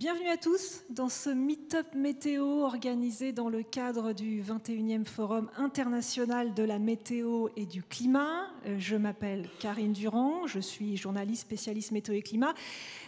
Bienvenue à tous dans ce meet-up météo organisé dans le cadre du 21e Forum international de la météo et du climat. Je m'appelle Karine Durand, je suis journaliste spécialiste météo et climat.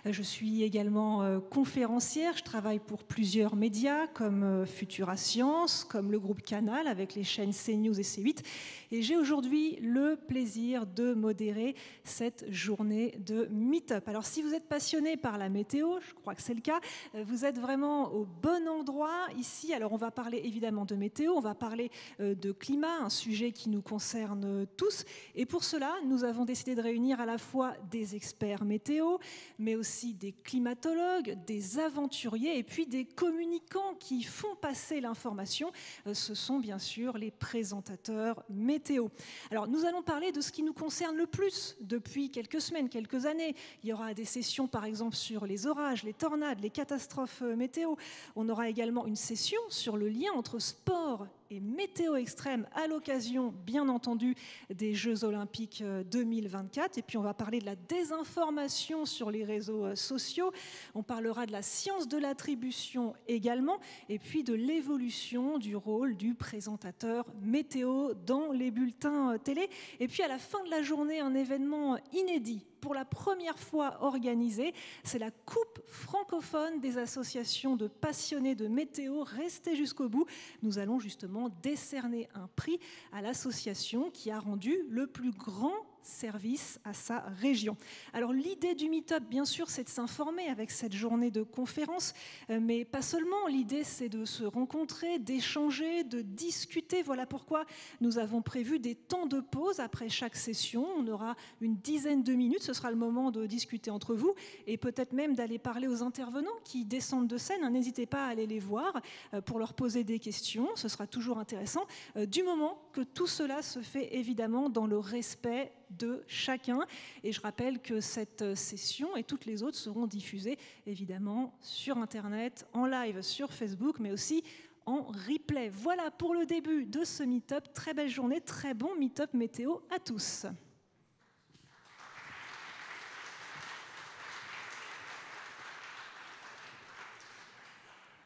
Je suis également conférencière, je travaille pour plusieurs médias comme Futura Science, comme le groupe Canal avec les chaînes CNews et C8. Et j'ai aujourd'hui le plaisir de modérer cette journée de meet-up. Alors si vous êtes passionné par la météo, je crois que c'est le cas, vous êtes vraiment au bon endroit ici. Alors on va parler évidemment de météo, on va parler de climat, un sujet qui nous concerne tous. Et pour cela, nous avons décidé de réunir à la fois des experts météo, mais aussi des climatologues, des aventuriers et puis des communicants qui font passer l'information. Ce sont bien sûr les présentateurs météo. Alors nous allons parler de ce qui nous concerne le plus depuis quelques semaines, quelques années. Il y aura des sessions par exemple sur les orages, les tornades, les catastrophes météo. On aura également une session sur le lien entre sport et météo extrême à l'occasion, bien entendu, des Jeux Olympiques 2024. Et puis on va parler de la désinformation sur les réseaux sociaux. On parlera de la science de l'attribution également, et puis de l'évolution du rôle du présentateur météo dans les bulletins télé. Et puis à la fin de la journée, un événement inédit. Pour la première fois organisé, c'est la Coupe francophone des associations de passionnés de météo. Restez jusqu'au bout. Nous allons justement décerner un prix à l'association qui a rendu le plus grand service à sa région. Alors l'idée du meet-up, bien sûr, c'est de s'informer avec cette journée de conférence, mais pas seulement. L'idée, c'est de se rencontrer, d'échanger, de discuter. Voilà pourquoi nous avons prévu des temps de pause après chaque session. On aura une dizaine de minutes. Ce sera le moment de discuter entre vous et peut-être même d'aller parler aux intervenants qui descendent de scène. N'hésitez pas à aller les voir pour leur poser des questions. Ce sera toujours intéressant, du moment que tout cela se fait évidemment dans le respect de chacun. Et je rappelle que cette session et toutes les autres seront diffusées évidemment sur Internet, en live sur Facebook, mais aussi en replay. Voilà pour le début de ce meet-up. Très belle journée, très bon meet-up météo à tous.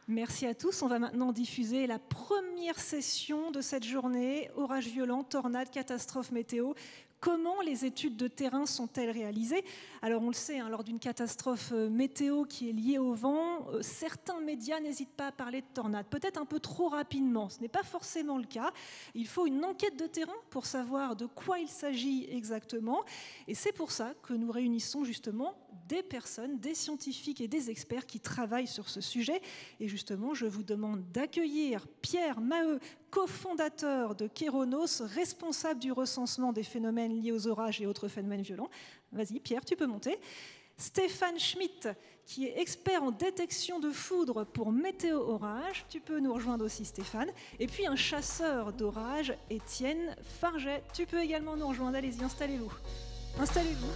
Merci à tous. On va maintenant diffuser la première session de cette journée. Orages violents, tornades, catastrophes météo. Comment les études de terrain sont-elles réalisées? Alors on le sait, lors d'une catastrophe météo qui est liée au vent, certains médias n'hésitent pas à parler de tornades, peut-être un peu trop rapidement. Ce n'est pas forcément le cas. Il faut une enquête de terrain pour savoir de quoi il s'agit exactement. Et c'est pour ça que nous réunissons justement des personnes, des scientifiques et des experts qui travaillent sur ce sujet. Et justement, je vous demande d'accueillir Pierre Maheu, cofondateur de Kéronos, responsable du recensement des phénomènes liés aux orages et autres phénomènes violents. Vas-y, Pierre, tu peux monter. Stéphane Schmitt, qui est expert en détection de foudre pour Météo Orage. Tu peux nous rejoindre aussi, Stéphane. Et puis un chasseur d'orage, Étienne Farget. Tu peux également nous rejoindre. Allez-y, installez-vous. Installez-vous.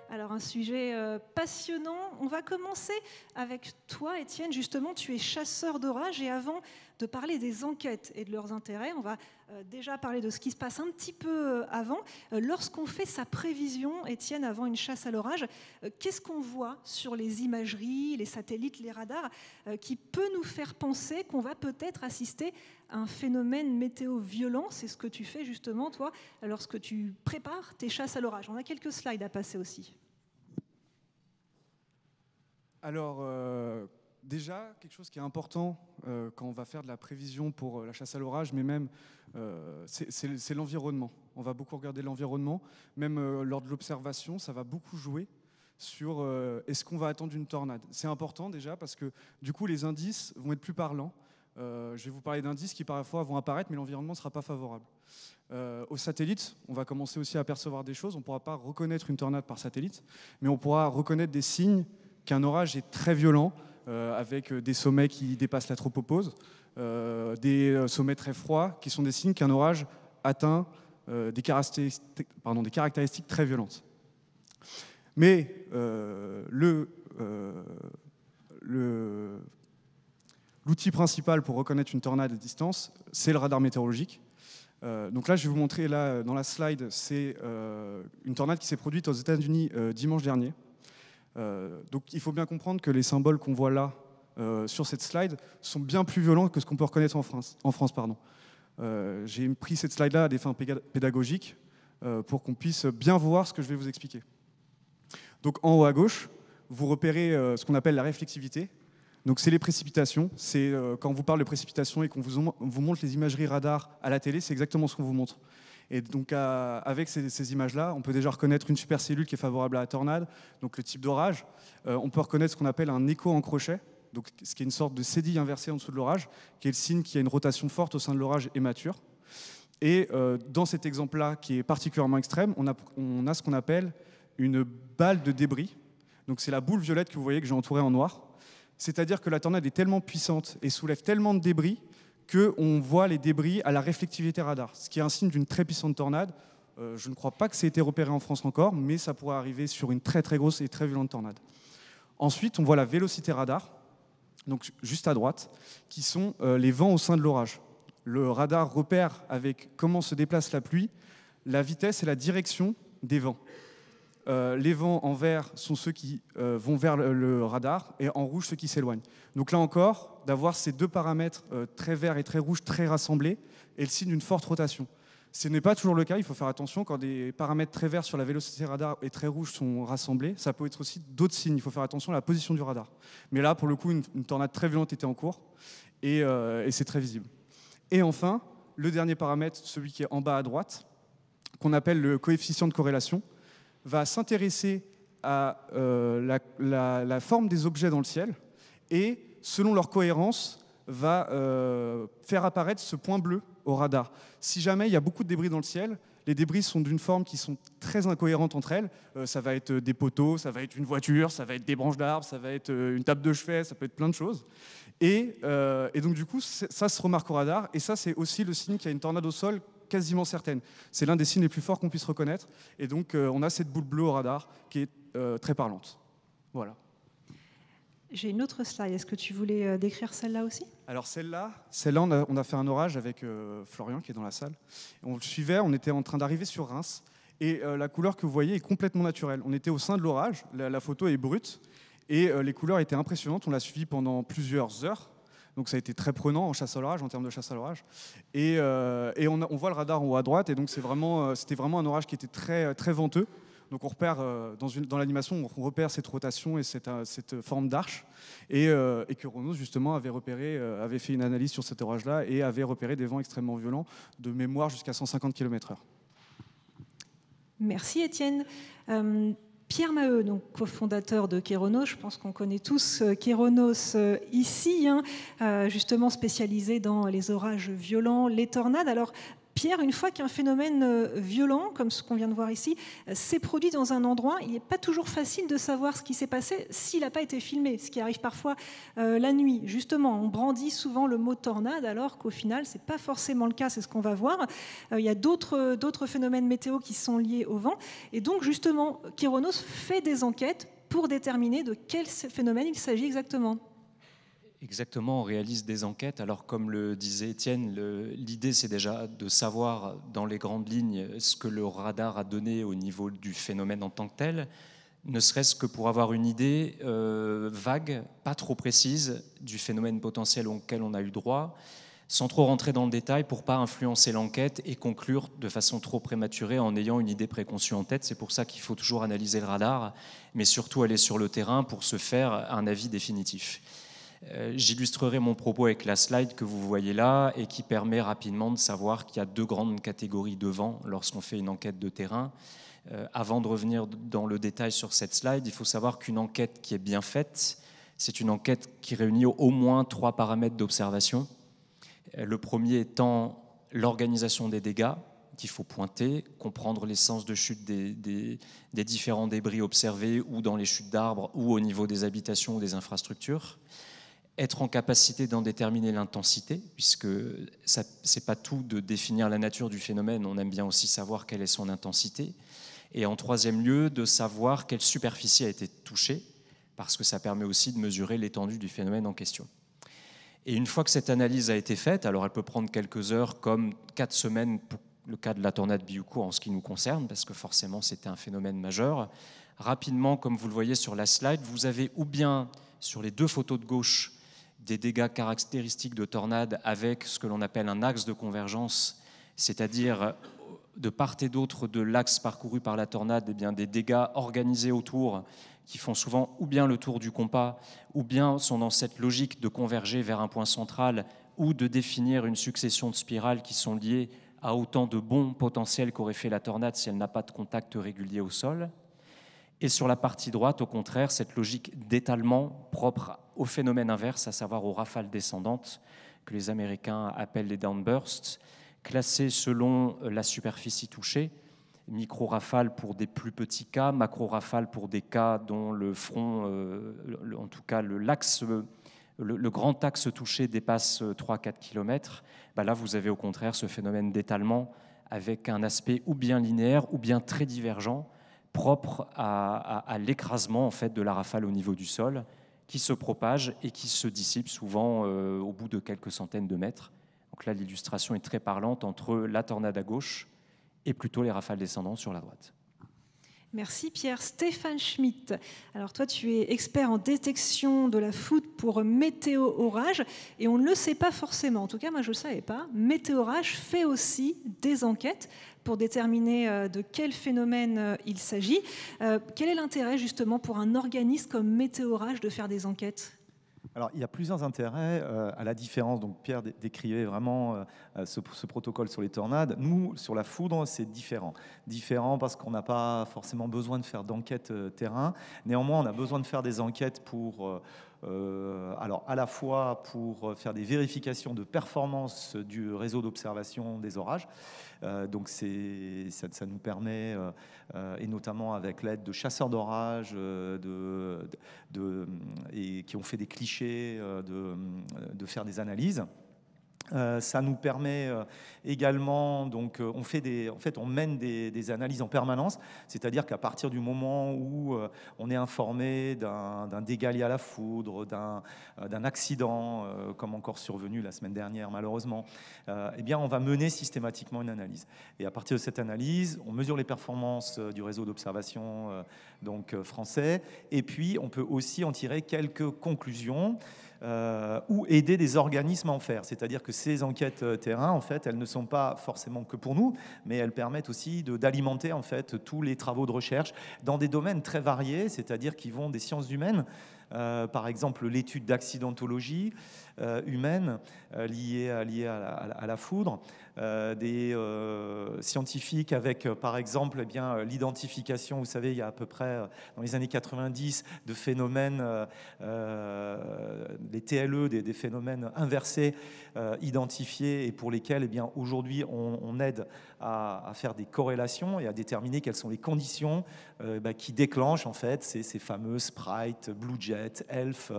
Alors un sujet passionnant. On va commencer avec toi, Étienne. Justement, tu es chasseur d'orage et avant de parler des enquêtes et de leurs intérêts, on va déjà parler de ce qui se passe un petit peu avant. Lorsqu'on fait sa prévision, Étienne, avant une chasse à l'orage, qu'est-ce qu'on voit sur les imageries, les satellites, les radars, qui peut nous faire penser qu'on va peut-être assister à un phénomène météo violent? C'est ce que tu fais justement, toi, lorsque tu prépares tes chasses à l'orage. On a quelques slides à passer aussi. Alors, déjà, quelque chose qui est important quand on va faire de la prévision pour la chasse à l'orage, mais même, c'est l'environnement. On va beaucoup regarder l'environnement. Même lors de l'observation, ça va beaucoup jouer sur est-ce qu'on va attendre une tornade. C'est important déjà parce que du coup, les indices vont être plus parlants. Je vais vous parler d'indices qui parfois vont apparaître, mais l'environnement ne sera pas favorable. Au satellite, on va commencer aussi à apercevoir des choses. On ne pourra pas reconnaître une tornade par satellite, mais on pourra reconnaître des signes qu'un orage est très violent, avec des sommets qui dépassent la tropopause, des sommets très froids, qui sont des signes qu'un orage atteint des caractéristiques très violentes. Mais L'outil principal pour reconnaître une tornade à distance, c'est le radar météorologique. Donc là, je vais vous montrer là, dans la slide, c'est une tornade qui s'est produite aux États-Unis dimanche dernier. Donc il faut bien comprendre que les symboles qu'on voit là sur cette slide sont bien plus violents que ce qu'on peut reconnaître en France. J'ai pris cette slide-là à des fins pédagogiques pour qu'on puisse bien voir ce que je vais vous expliquer. Donc en haut à gauche, vous repérez ce qu'on appelle la réflexivité. Donc c'est les précipitations. C'est quand on vous parle de précipitations et qu'on vous montre les imageries radar à la télé, c'est exactement ce qu'on vous montre. Et donc avec ces images-là, on peut déjà reconnaître une supercellule qui est favorable à la tornade, donc le type d'orage. On peut reconnaître ce qu'on appelle un écho en crochet, donc ce qui est une sorte de cédille inversée en dessous de l'orage, qui est le signe qu'il y a une rotation forte au sein de l'orage et mature. Et dans cet exemple-là, qui est particulièrement extrême, on a ce qu'on appelle une balle de débris. Donc c'est la boule violette que vous voyez que j'ai entourée en noir. C'est-à-dire que la tornade est tellement puissante et soulève tellement de débris qu'on voit les débris à la réflectivité radar, ce qui est un signe d'une très puissante tornade. Je ne crois pas que ça ait été repéré en France encore, mais ça pourrait arriver sur une très très grosse et très violente tornade. Ensuite, on voit la vélocité radar, donc juste à droite, qui sont les vents au sein de l'orage. Le radar repère avec comment se déplace la pluie, la vitesse et la direction des vents. Les vents en vert sont ceux qui vont vers le radar et en rouge ceux qui s'éloignent. Donc là encore, d'avoir ces deux paramètres très vert et très rouge très rassemblés est le signe d'une forte rotation. Ce n'est pas toujours le cas, il faut faire attention quand des paramètres très verts sur la vélocité radar et très rouges sont rassemblés, ça peut être aussi d'autres signes, il faut faire attention à la position du radar. Mais là, pour le coup, une tornade très violente était en cours et c'est très visible. Et enfin, le dernier paramètre, celui qui est en bas à droite, qu'on appelle le coefficient de corrélation, va s'intéresser à la forme des objets dans le ciel et, selon leur cohérence, va faire apparaître ce point bleu au radar. Si jamais il y a beaucoup de débris dans le ciel, les débris sont d'une forme qui sont très incohérentes entre elles. Ça va être des poteaux, ça va être une voiture, ça va être des branches d'arbres, ça va être une table de chevet, ça peut être plein de choses. Et donc du coup, ça se remarque au radar et ça c'est aussi le signe qu'il y a une tornade au sol quasiment certaine. C'est l'un des signes les plus forts qu'on puisse reconnaître. Et donc, on a cette boule bleue au radar qui est très parlante. Voilà. J'ai une autre slide. Est-ce que tu voulais décrire celle-là aussi ? Alors celle-là on a fait un orage avec Florian qui est dans la salle. On le suivait, on était en train d'arriver sur Reims. Et la couleur que vous voyez est complètement naturelle. On était au sein de l'orage, la photo est brute. Et les couleurs étaient impressionnantes. On l'a suivi pendant plusieurs heures. Donc ça a été très prenant en chasse à l'orage, en termes de chasse à l'orage. Et on voit le radar en haut à droite, et donc c'était vraiment un orage qui était très, très venteux. Donc on repère, dans l'animation, on repère cette rotation et cette forme d'arche. Et Kéronos, justement, avait fait une analyse sur cet orage-là et avait repéré des vents extrêmement violents, de mémoire jusqu'à 150 km/h. Merci Étienne. Pierre Maheu, donc cofondateur de Kéronos, je pense qu'on connaît tous Kéronos ici, justement spécialisé dans les orages violents, les tornades. Alors Pierre, une fois qu'un phénomène violent, comme ce qu'on vient de voir ici, s'est produit dans un endroit, il n'est pas toujours facile de savoir ce qui s'est passé s'il n'a pas été filmé, ce qui arrive parfois la nuit. Justement, on brandit souvent le mot tornade, alors qu'au final, ce n'est pas forcément le cas, c'est ce qu'on va voir. Il y a d'autres phénomènes météo qui sont liés au vent. Et donc, justement, Kéronos fait des enquêtes pour déterminer de quel phénomène il s'agit exactement. Exactement, on réalise des enquêtes. Alors, comme le disait Étienne, l'idée, c'est déjà de savoir dans les grandes lignes ce que le radar a donné au niveau du phénomène en tant que tel, ne serait-ce que pour avoir une idée vague, pas trop précise, du phénomène potentiel auquel on a eu droit, sans trop rentrer dans le détail pour ne pas influencer l'enquête et conclure de façon trop prématurée en ayant une idée préconçue en tête. C'est pour ça qu'il faut toujours analyser le radar, mais surtout aller sur le terrain pour se faire un avis définitif. J'illustrerai mon propos avec la slide que vous voyez là et qui permet rapidement de savoir qu'il y a deux grandes catégories de vent lorsqu'on fait une enquête de terrain. Avant de revenir dans le détail sur cette slide, il faut savoir qu'une enquête qui est bien faite, c'est une enquête qui réunit au moins 3 paramètres d'observation. Le premier étant l'organisation des dégâts qu'il faut pointer, comprendre l'essence de chute des différents débris observés ou dans les chutes d'arbres ou au niveau des habitations ou des infrastructures. Être en capacité d'en déterminer l'intensité, puisque ce n'est pas tout de définir la nature du phénomène, on aime bien aussi savoir quelle est son intensité. Et en troisième lieu, de savoir quelle superficie a été touchée, parce que ça permet aussi de mesurer l'étendue du phénomène en question. Et une fois que cette analyse a été faite, alors elle peut prendre quelques heures, comme 4 semaines pour le cas de la tornade Biuko en ce qui nous concerne, parce que forcément c'était un phénomène majeur. Rapidement, comme vous le voyez sur la slide, vous avez ou bien sur les 2 photos de gauche des dégâts caractéristiques de tornade avec ce que l'on appelle un axe de convergence, c'est-à-dire de part et d'autre de l'axe parcouru par la tornade, eh bien, des dégâts organisés autour qui font souvent ou bien le tour du compas, ou bien sont dans cette logique de converger vers un point central ou de définir une succession de spirales qui sont liées à autant de bons potentiels qu'aurait fait la tornade si elle n'a pas de contact régulier au sol. Et sur la partie droite, au contraire, cette logique d'étalement propre au phénomène inverse, à savoir aux rafales descendantes, que les Américains appellent les downbursts, classées selon la superficie touchée, micro-rafales pour des plus petits cas, macro-rafales pour des cas dont le front, en tout cas le grand axe touché dépasse 3-4 km. Là, vous avez au contraire ce phénomène d'étalement avec un aspect ou bien linéaire ou bien très divergent, propre à l'écrasement en fait, de la rafale au niveau du sol, qui se propage et qui se dissipe souvent au bout de quelques centaines de mètres. Donc là, l'illustration est très parlante entre la tornade à gauche et plutôt les rafales descendantes sur la droite. Merci Pierre. Stéphane Schmitt, alors toi tu es expert en détection de la foudre pour Météo-Orage et on ne le sait pas forcément, en tout cas moi je ne le savais pas, Météo-Orage fait aussi des enquêtes pour déterminer de quel phénomène il s'agit. Quel est l'intérêt justement pour un organisme comme Météo-Orage de faire des enquêtes ? Alors, il y a plusieurs intérêts à la différence. Donc, Pierre décrivait vraiment ce protocole sur les tornades. Nous, sur la foudre, c'est différent. Différent parce qu'on n'a pas forcément besoin de faire d'enquête terrain. Néanmoins, on a besoin de faire des enquêtes pour... alors à la fois pour faire des vérifications de performance du réseau d'observation des orages, donc ça nous permet, et notamment avec l'aide de chasseurs d'orages et qui ont fait des clichés, de faire des analyses. Ça nous permet également, donc on mène des analyses en permanence, c'est-à-dire qu'à partir du moment où on est informé d'un dégât lié à la foudre, d'un accident, comme encore survenu la semaine dernière malheureusement, eh bien on va mener systématiquement une analyse. Et à partir de cette analyse, on mesure les performances du réseau d'observation français, et puis on peut aussi en tirer quelques conclusions. Ou aider des organismes à en faire. C'est-à-dire que ces enquêtes terrain, en fait, elles ne sont pas forcément que pour nous, mais elles permettent aussi d'alimenter en fait tous les travaux de recherche dans des domaines très variés, c'est-à-dire qui vont des sciences humaines, par exemple l'étude d'accidentologie humaine liée à la foudre, des scientifiques avec par exemple eh bien, l'identification, vous savez il y a à peu près dans les années 90 de phénomènes, les TLE, des phénomènes inversés identifiés et pour lesquels eh bien, aujourd'hui on aide à faire des corrélations et à déterminer quelles sont les conditions qui déclenchent en fait ces fameux Sprite, Blue Jet, ELF.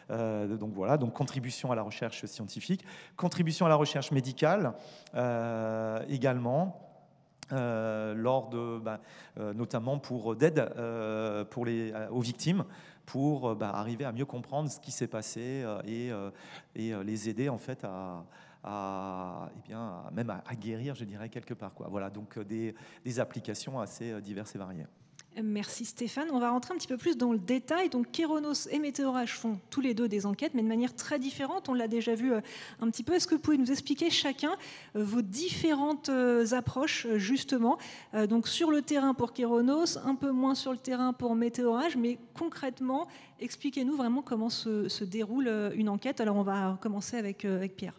Donc voilà, donc contribution à la recherche scientifique, contribution à la recherche médicale également. Lors de, notamment pour d'aide aux victimes, pour arriver à mieux comprendre ce qui s'est passé et les aider en fait même à guérir, je dirais, quelque part, quoi. Voilà, donc des applications assez diverses et variées. Merci Stéphane. On va rentrer un petit peu plus dans le détail. Donc Kéronos et Météorage font tous les deux des enquêtes, mais de manière très différente. On l'a déjà vu un petit peu. Est-ce que vous pouvez nous expliquer chacun vos différentes approches, justement, donc sur le terrain pour Kéronos, un peu moins sur le terrain pour Météorage, mais concrètement, expliquez-nous vraiment comment se déroule une enquête. Alors on va commencer avec Pierre.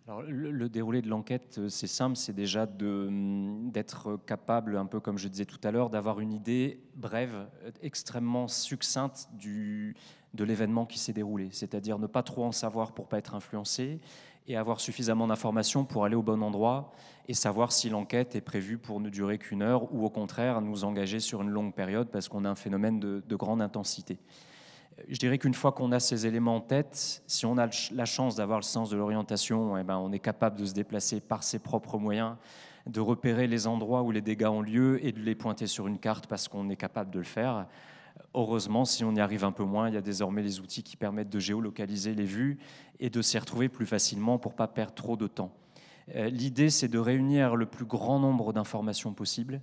Alors, le déroulé de l'enquête, c'est simple, c'est déjà d'être capable, un peu comme je disais tout à l'heure, d'avoir une idée brève, extrêmement succincte de l'événement qui s'est déroulé. C'est-à-dire ne pas trop en savoir pour ne pas être influencé et avoir suffisamment d'informations pour aller au bon endroit et savoir si l'enquête est prévue pour ne durer qu'une heure ou au contraire nous engager sur une longue période parce qu'on a un phénomène de grande intensité. Je dirais qu'une fois qu'on a ces éléments en tête, si on a la chance d'avoir le sens de l'orientation, eh ben on est capable de se déplacer par ses propres moyens, de repérer les endroits où les dégâts ont lieu et de les pointer sur une carte parce qu'on est capable de le faire. Heureusement, si on y arrive un peu moins, il y a désormais les outils qui permettent de géolocaliser les vues et de s'y retrouver plus facilement pour ne pas perdre trop de temps. L'idée, c'est de réunir le plus grand nombre d'informations possibles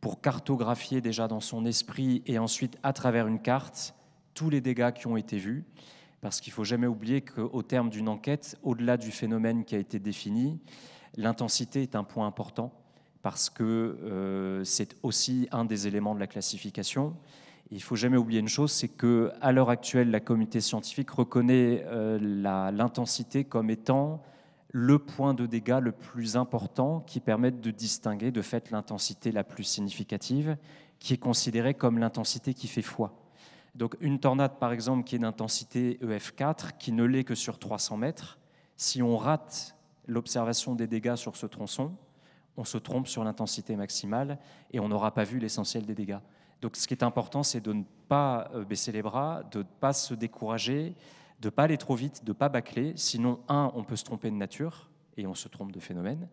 pour cartographier déjà dans son esprit et ensuite, à travers une carte, tous les dégâts qui ont été vus. Parce qu'il ne faut jamais oublier qu'au terme d'une enquête, au-delà du phénomène qui a été défini, l'intensité est un point important parce que c'est aussi un des éléments de la classification. Il ne faut jamais oublier une chose, c'est qu'à l'heure actuelle, la communauté scientifique reconnaît l'intensité comme étant le point de dégâts le plus important qui permette de distinguer de fait l'intensité la plus significative, qui est considérée comme l'intensité qui fait foi. Donc une tornade, par exemple, qui est d'intensité EF4, qui ne l'est que sur 300 mètres, si on rate l'observation des dégâts sur ce tronçon, on se trompe sur l'intensité maximale et on n'aura pas vu l'essentiel des dégâts. Donc ce qui est important, c'est de ne pas baisser les bras, de ne pas se décourager, de ne pas aller trop vite, de ne pas bâcler. Sinon, 1, on peut se tromper de nature et on se trompe de phénomène.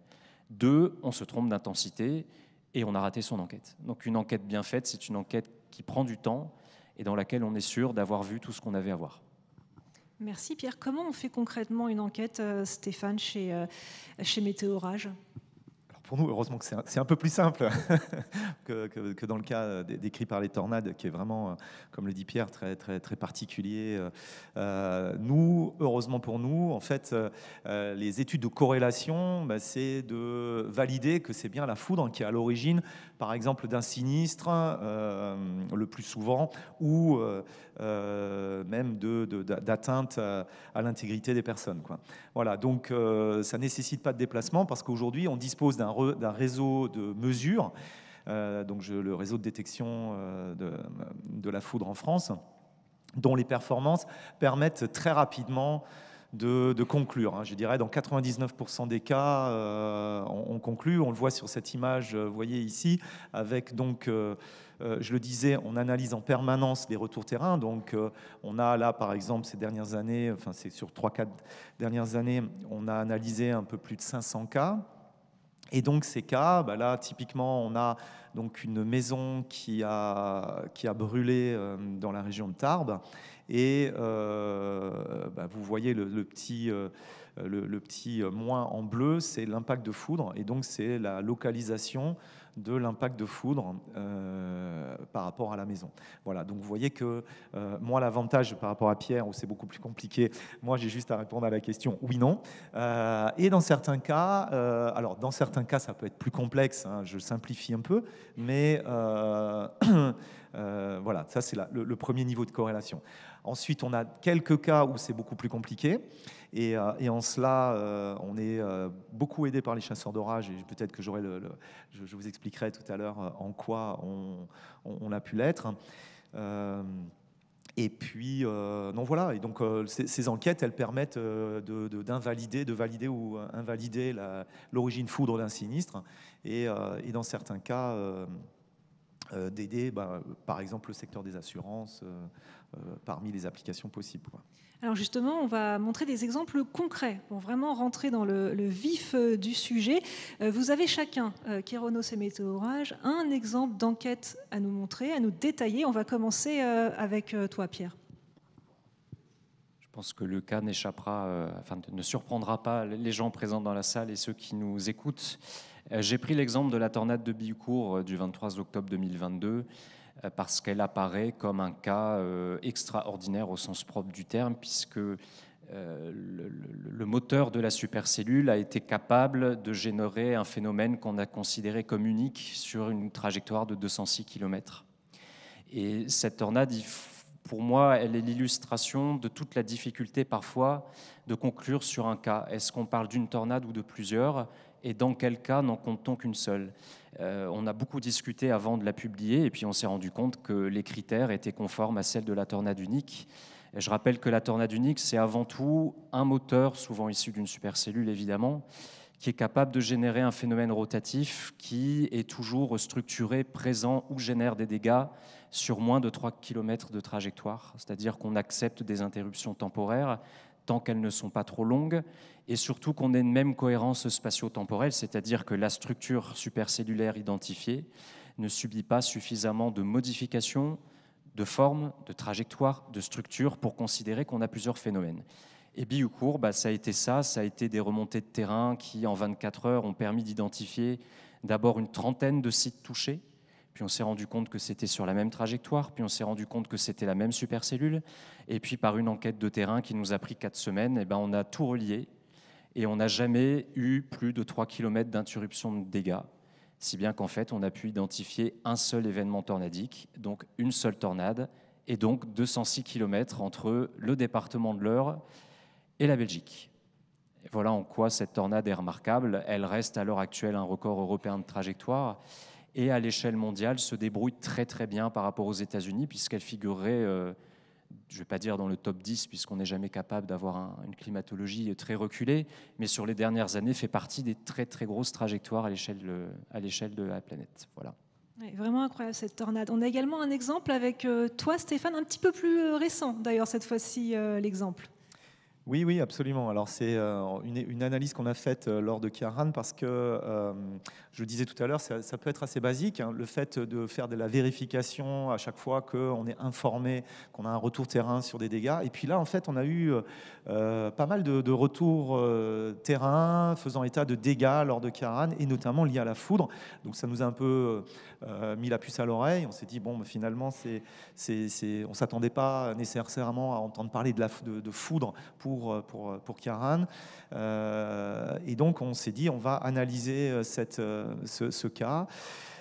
2, on se trompe d'intensité et on a raté son enquête. Donc une enquête bien faite, c'est une enquête qui prend du temps et dans laquelle on est sûr d'avoir vu tout ce qu'on avait à voir. Merci Pierre. Comment on fait concrètement une enquête, Stéphane, chez Météorage ? Pour nous, heureusement que c'est un peu plus simple que dans le cas décrit par les tornades, qui est vraiment, comme le dit Pierre, très, très, très particulier. Nous, heureusement pour nous, en fait, les études de corrélation, c'est de valider que c'est bien la foudre qui est à l'origine, par exemple, d'un sinistre, le plus souvent, ou même d'atteinte à l'intégrité des personnes, quoi. Voilà, donc ça ne nécessite pas de déplacement parce qu'aujourd'hui, on dispose d'un réseau de mesures, donc le réseau de détection de la foudre en France, dont les performances permettent très rapidement de conclure. Je dirais dans 99% des cas, on conclut. On le voit sur cette image, vous voyez ici, avec donc, je le disais, on analyse en permanence les retours terrain. Donc, on a là, par exemple, ces dernières années, enfin c'est sur 3-4 dernières années, on a analysé un peu plus de 500 cas. Et donc ces cas, là typiquement on a donc une maison qui a brûlé dans la région de Tarbes et vous voyez le petit moins en bleu, c'est l'impact de foudre et donc c'est la localisation de l'impact de foudre par rapport à la maison. Voilà, donc vous voyez que moi, l'avantage par rapport à Pierre, où c'est beaucoup plus compliqué, moi j'ai juste à répondre à la question oui-non. Et dans certains cas, alors dans certains cas, ça peut être plus complexe, je simplifie un peu, mais voilà, ça c'est le premier niveau de corrélation. Ensuite, on a quelques cas où c'est beaucoup plus compliqué. Et en cela, on est beaucoup aidé par les chasseurs d'orage. Et peut-être que je vous expliquerai tout à l'heure en quoi on a pu l'être. Et puis, non, voilà. Et donc, ces enquêtes, elles permettent de valider ou invalider l'origine foudre d'un sinistre. Et dans certains cas, d'aider, par exemple, le secteur des assurances parmi les applications possibles, quoi. Alors justement, on va montrer des exemples concrets pour vraiment rentrer dans le vif du sujet. Vous avez chacun, Kéronos et Météorage, un exemple d'enquête à nous montrer, à nous détailler. On va commencer avec toi, Pierre. Je pense que le cas n'échappera, ne surprendra pas les gens présents dans la salle et ceux qui nous écoutent. J'ai pris l'exemple de la tornade de Bihucourt du 23 octobre 2022 parce qu'elle apparaît comme un cas extraordinaire au sens propre du terme, puisque le moteur de la supercellule a été capable de générer un phénomène qu'on a considéré comme unique sur une trajectoire de 206 km. Et cette tornade, pour moi, elle est l'illustration de toute la difficulté parfois de conclure sur un cas. Est-ce qu'on parle d'une tornade ou de plusieurs ? Et dans quel cas n'en compte-t-on qu'une seule ? On a beaucoup discuté avant de la publier et puis on s'est rendu compte que les critères étaient conformes à celles de la tornade unique. Et je rappelle que la tornade unique, c'est avant tout un moteur, souvent issu d'une supercellule évidemment, qui est capable de générer un phénomène rotatif qui est toujours structuré, présent ou génère des dégâts sur moins de 3 km de trajectoire. C'est-à-dire qu'on accepte des interruptions temporaires tant qu'elles ne sont pas trop longues, et surtout qu'on ait une même cohérence spatio-temporelle, c'est-à-dire que la structure supercellulaire identifiée ne subit pas suffisamment de modifications, de forme, de trajectoire, de structure pour considérer qu'on a plusieurs phénomènes. Et Bihucourt, ça a été ça a été des remontées de terrain qui, en 24 heures, ont permis d'identifier d'abord une trentaine de sites touchés, puis on s'est rendu compte que c'était sur la même trajectoire, puis on s'est rendu compte que c'était la même supercellule, et puis par une enquête de terrain qui nous a pris 4 semaines, on a tout relié, et on n'a jamais eu plus de 3 km d'interruption de dégâts, si bien qu'en fait, on a pu identifier un seul événement tornadique, donc une seule tornade, et donc 206 km entre le département de l'Eure et la Belgique. Et voilà en quoi cette tornade est remarquable. Elle reste à l'heure actuelle un record européen de trajectoire et à l'échelle mondiale se débrouille très très bien par rapport aux États-Unis puisqu'elle figurerait, je ne vais pas dire dans le top 10 puisqu'on n'est jamais capable d'avoir une climatologie très reculée, mais sur les dernières années fait partie des très très grosses trajectoires à l'échelle de la planète. Voilà. Ouais, vraiment incroyable cette tornade. On a également un exemple avec toi Stéphane, un petit peu plus récent d'ailleurs cette fois-ci l'exemple. Oui, absolument. Alors c'est une analyse qu'on a faite lors de Kiaran parce que, je le disais tout à l'heure, ça peut être assez basique, hein, le fait de faire de la vérification à chaque fois qu'on est informé, qu'on a un retour terrain sur des dégâts. Et puis là, en fait, on a eu pas mal de retours terrain faisant état de dégâts lors de Kiaran et notamment liés à la foudre. Donc ça nous a un peu mis la puce à l'oreille. On s'est dit, bon, finalement, on ne s'attendait pas nécessairement à entendre parler de foudre pour Kiaran. Et donc, on s'est dit, on va analyser ce cas.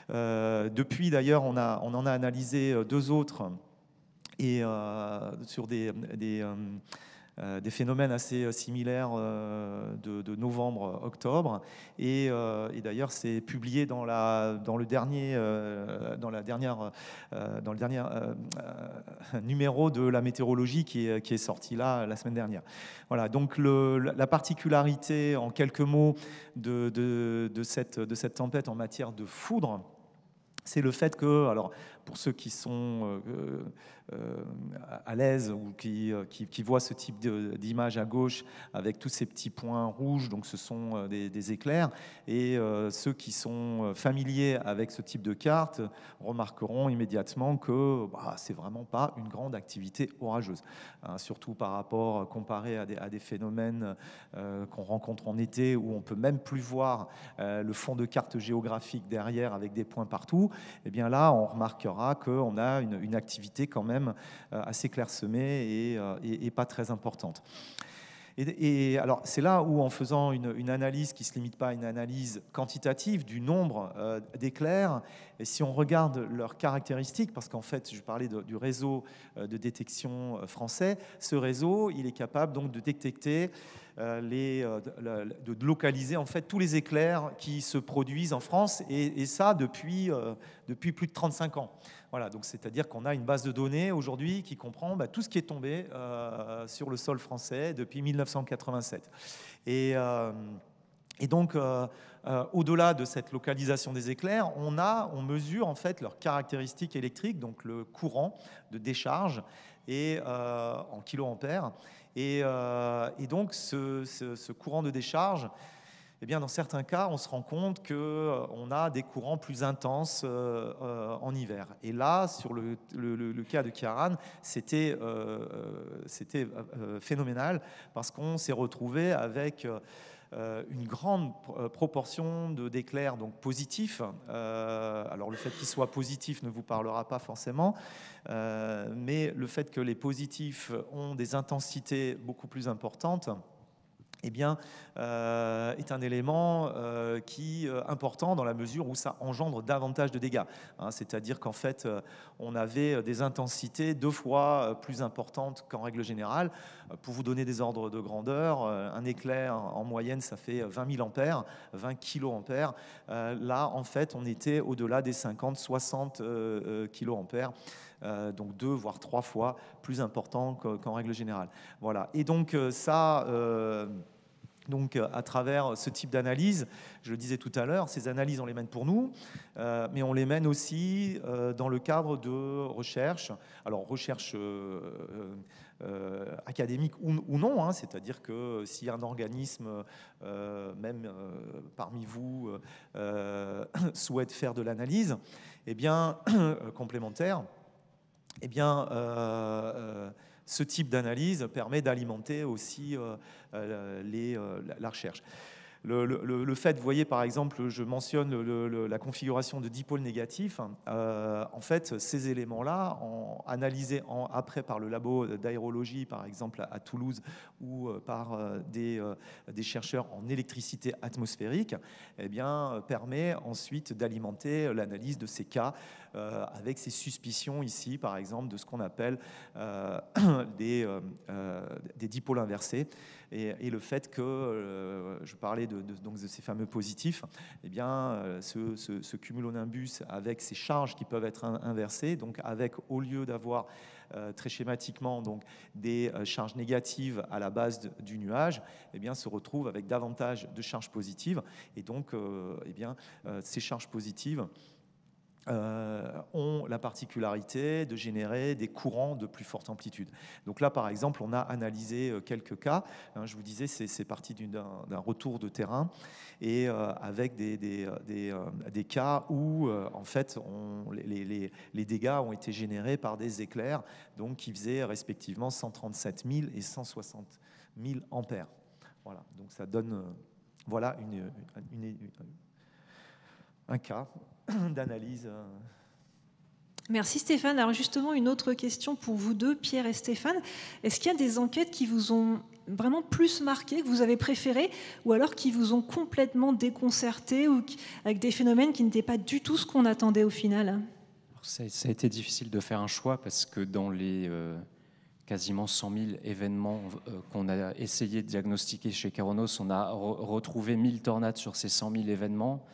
Depuis, d'ailleurs, on en a analysé 2 autres et sur des phénomènes assez similaires de novembre-octobre. Et d'ailleurs, c'est publié dans le dernier numéro de la météorologie qui est sorti là la semaine dernière. Voilà, donc la particularité, en quelques mots, de cette tempête en matière de foudre, c'est le fait que, alors, pour ceux qui sont à l'aise ou qui voient ce type d'image à gauche avec tous ces petits points rouges, donc ce sont des éclairs, et ceux qui sont familiers avec ce type de carte remarqueront immédiatement que c'est vraiment pas une grande activité orageuse, hein, surtout par rapport comparé à des phénomènes qu'on rencontre en été où on peut même plus voir le fond de carte géographique derrière avec des points partout. Et bien là, on remarquera qu'on a une activité quand même assez clairsemée et pas très importante. Et alors, c'est là où, en faisant une analyse qui ne se limite pas à une analyse quantitative du nombre d'éclairs, et si on regarde leurs caractéristiques, parce qu'en fait, je parlais du réseau de détection français, ce réseau, il est capable donc de détecter, de localiser en fait tous les éclairs qui se produisent en France, et ça depuis plus de 35 ans. Voilà, donc c'est-à-dire qu'on a une base de données aujourd'hui qui comprend tout ce qui est tombé sur le sol français depuis 1987. Et donc, au-delà de cette localisation des éclairs, on mesure en fait leurs caractéristiques électriques, donc le courant de décharge et en kiloampères. Et donc, ce courant de décharge, eh bien, dans certains cas, on se rend compte qu'on a des courants plus intenses en hiver. Et là, sur le cas de Kiaran, c'était phénoménal parce qu'on s'est retrouvé avec une grande proportion d'éclairs donc positifs. Alors le fait qu'ils soient positifs ne vous parlera pas forcément, mais le fait que les positifs ont des intensités beaucoup plus importantes, eh bien, est un élément important dans la mesure où ça engendre davantage de dégâts. Hein, c'est-à-dire qu'en fait, on avait des intensités 2 fois plus importantes qu'en règle générale. Pour vous donner des ordres de grandeur, un éclair en moyenne, ça fait 20 000 ampères, 20 kiloampères. Là, en fait, on était au-delà des 50-60 kiloampères. Donc 2 voire 3 fois plus important qu'en règle générale. Voilà. Et donc ça, donc à travers ce type d'analyse, je le disais tout à l'heure, ces analyses on les mène pour nous, mais on les mène aussi dans le cadre de recherche. Alors recherche académique ou non, hein, c'est-à-dire que si un organisme, même parmi vous, souhaite faire de l'analyse, eh bien complémentaire, eh bien, ce type d'analyse permet d'alimenter aussi la recherche. Le fait, vous voyez par exemple, je mentionne la configuration de dipôles négatifs. En fait, ces éléments-là, analysés après par le labo d'aérologie, par exemple à Toulouse, ou par des chercheurs en électricité atmosphérique, eh bien, permet ensuite d'alimenter l'analyse de ces cas avec ces suspicions ici, par exemple, de ce qu'on appelle des dipôles inversés. Et le fait que, je parlais donc de ces fameux positifs, eh bien, ce cumulonimbus avec ces charges qui peuvent être inversées, donc avec, au lieu d'avoir très schématiquement donc, des charges négatives à la base du nuage, eh bien, se retrouve avec davantage de charges positives. Et donc, eh bien, ces charges positives ont la particularité de générer des courants de plus forte amplitude. Donc là, par exemple, on a analysé quelques cas. Je vous disais, c'est parti d'un retour de terrain et avec des cas où, en fait, les dégâts ont été générés par des éclairs donc, qui faisaient respectivement 137 000 et 160 000 ampères. Voilà, donc ça donne voilà un cas d'analyse. Merci Stéphane. Alors justement, une autre question pour vous deux, Pierre et Stéphane. Est-ce qu'il y a des enquêtes qui vous ont vraiment plus marqué, que vous avez préférées, ou alors qui vous ont complètement déconcerté, ou avec des phénomènes qui n'étaient pas du tout ce qu'on attendait au final? Ça a été difficile de faire un choix parce que dans les quasiment 100 000 événements qu'on a essayé de diagnostiquer chez Keraunos, on a retrouvé 1000 tornades sur ces 100 000 événements.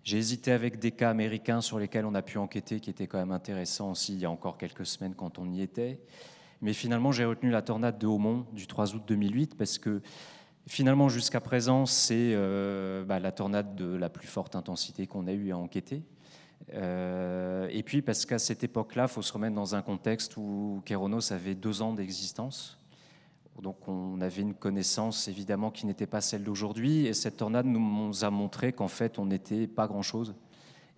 J'ai hésité avec des cas américains sur lesquels on a pu enquêter, qui étaient quand même intéressants aussi il y a encore quelques semaines quand on y était. Mais finalement, j'ai retenu la tornade de Haumont du 3 août 2008 parce que finalement, jusqu'à présent, c'est la tornade de la plus forte intensité qu'on a eu à enquêter. Et puis parce qu'à cette époque-là, il faut se remettre dans un contexte où Keraunos avait 2 ans d'existence. Donc on avait une connaissance évidemment qui n'était pas celle d'aujourd'hui, et cette tornade nous a montré qu'en fait on n'était pas grand-chose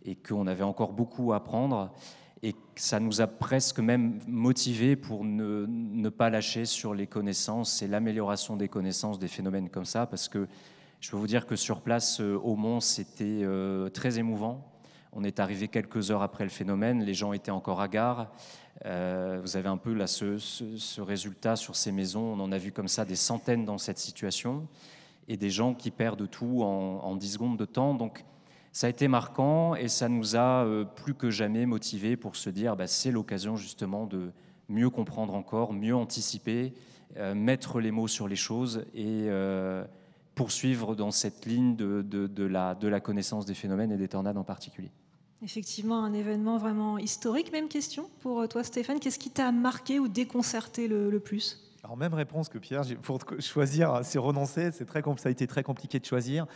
et qu'on avait encore beaucoup à apprendre, et ça nous a presque même motivés pour ne pas lâcher sur les connaissances et l'amélioration des connaissances des phénomènes comme ça, parce que je peux vous dire que sur place au Mont, c'était très émouvant. On est arrivé quelques heures après le phénomène, les gens étaient encore hagards. Vous avez un peu là ce résultat sur ces maisons. On en a vu comme ça des centaines dans cette situation, et des gens qui perdent tout en 10 secondes de temps. Donc ça a été marquant, et ça nous a plus que jamais motivés pour se dire c'est l'occasion justement de mieux comprendre encore, mieux anticiper, mettre les mots sur les choses et poursuivre dans cette ligne de la connaissance des phénomènes et des tornades en particulier. Effectivement, un événement vraiment historique. Même question pour toi, Stéphane. Qu'est-ce qui t'a marqué ou déconcerté le plus? Alors, même réponse que Pierre. Pour choisir, c'est renoncer. Ça a été très compliqué de choisir.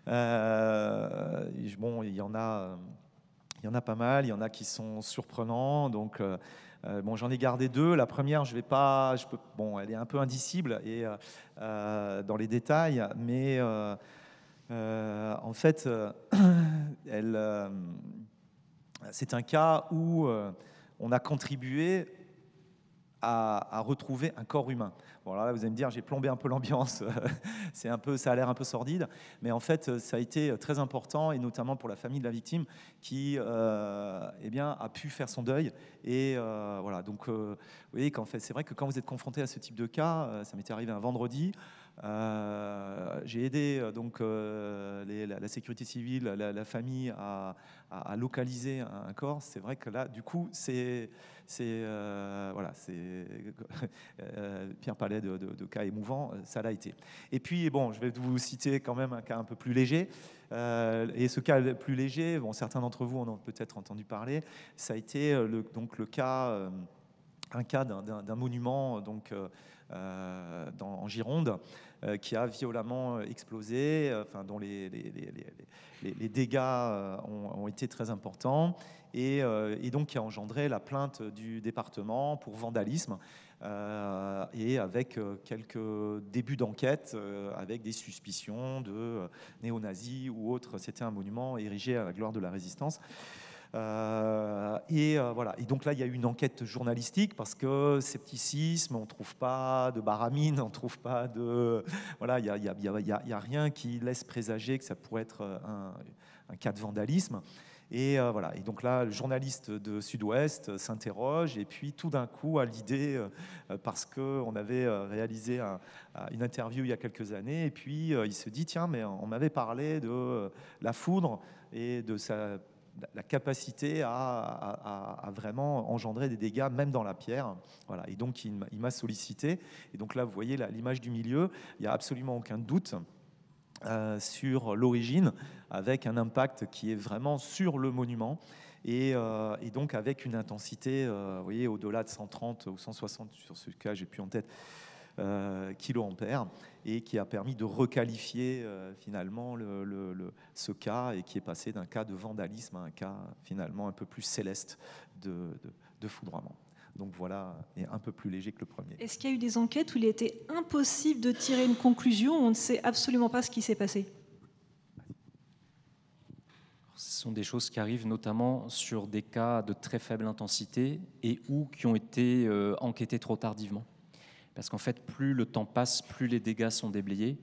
Bon, il y en a pas mal. Il y en a qui sont surprenants. Donc, bon, j'en ai gardé 2. La première, bon, elle est un peu indicible et dans les détails, mais en fait, c'est un cas où on a contribué à retrouver un corps humain. Bon, là, vous allez me dire, j'ai plombé un peu l'ambiance, ça a l'air un peu sordide, mais en fait, ça a été très important, et notamment pour la famille de la victime, qui a pu faire son deuil. Et voilà, donc vous voyez qu'en fait, c'est vrai que quand vous êtes confronté à ce type de cas, ça m'était arrivé un vendredi. J'ai aidé donc la sécurité civile, la famille à localiser un corps. C'est vrai que là, du coup, voilà, Pierre parlait de cas émouvants, ça l'a été. Et puis, bon, je vais vous citer quand même un cas un peu plus léger. Et ce cas le plus léger, bon, certains d'entre vous en ont peut-être entendu parler, ça a été un cas d'un monument donc, en Gironde qui a violemment explosé, dont les dégâts ont été très importants, et donc qui a engendré la plainte du département pour vandalisme, et avec quelques débuts d'enquête, avec des suspicions de néo-nazis ou autres. C'était un monument érigé à la gloire de la résistance. Voilà. Et donc là, il y a eu une enquête journalistique parce que scepticisme, on ne trouve pas de baramine, on ne trouve pas de... Voilà, il n'y a rien qui laisse présager que ça pourrait être un cas de vandalisme. Voilà. Et donc là, le journaliste de Sud-Ouest s'interroge et puis tout d'un coup a l'idée, parce qu'on avait réalisé une interview il y a quelques années, et puis il se dit, tiens, mais on m'avait parlé de la foudre et de la capacité à vraiment engendrer des dégâts, même dans la pierre. Voilà. Et donc il m'a sollicité. Et donc là, vous voyez l'image du milieu, il n'y a absolument aucun doute sur l'origine, avec un impact qui est vraiment sur le monument, et donc avec une intensité, vous voyez, au-delà de 130 ou 160, sur ce cas, j'ai plus en tête, kiloampères, et qui a permis de requalifier finalement ce cas, et qui est passé d'un cas de vandalisme à un cas finalement un peu plus céleste de foudroiement. Donc voilà, et un peu plus léger que le premier. Est-ce qu'il y a eu des enquêtes où il était impossible de tirer une conclusion, on ne sait absolument pas ce qui s'est passé? Ce sont des choses qui arrivent notamment sur des cas de très faible intensité et ou qui ont été enquêtés trop tardivement. Parce qu'en fait, plus le temps passe, plus les dégâts sont déblayés.